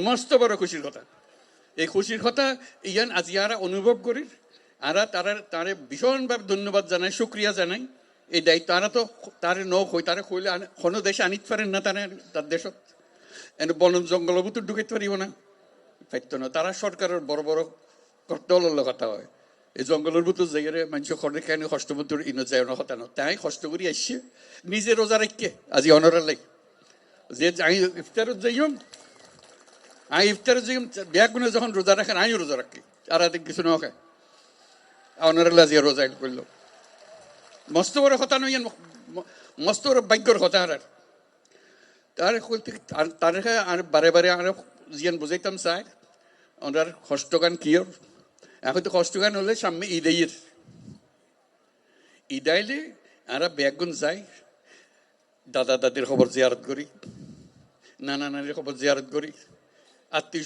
মস্ত বড় খুশির কথা। এই খুশির কথা ইয়ান আজ ইয়ারা অনুভব করি, আর তারে ভীষণভাবে ধন্যবাদ জানাই, শুক্রিয়া জানাই। এই দায়িত্ব তারা তো তারে নই তারা কইলে কোনো দেশে আনিতে পারেন না, তার দেশত এনে বন জঙ্গলের ভিতর ঢুকাইতে পারিব না, পারত না। তারা সরকারের বড় বড় দলের কথা হয়, এই জঙ্গলের ভিতর জায়গায় মানুষ খড়ে কেন কষ্ট ভিতর ইনো যায় না হতানো, তাই কষ্ট করি আসছে নিজে রোজা রাখকে আজি অনরের লাই যে আমি ইফতারত যাইম, আমি ইফতারে যাইম ব্যাগুনে যখন রোজা রাখেন আমিও রোজা রাখি, আর আদিক কিছু না খায় অনরের লাজিয়া রোজা করলো। মস্ত বড় কথা নই, মস্ত বড় ভাগ্যর কথা। আর তার আর বারে বারে আর জিয়ান বুঝাইতাম চাই ওনার কষ্টগান কিয়র। এখন তো কষ্টগান হলে সামনে ঈদ আইলে আর ব্যাগুন যাই, দাদা দাদির খবর জিয়ারত করি, নানা নানির খবর জিয়ারত করি, আত্মীয়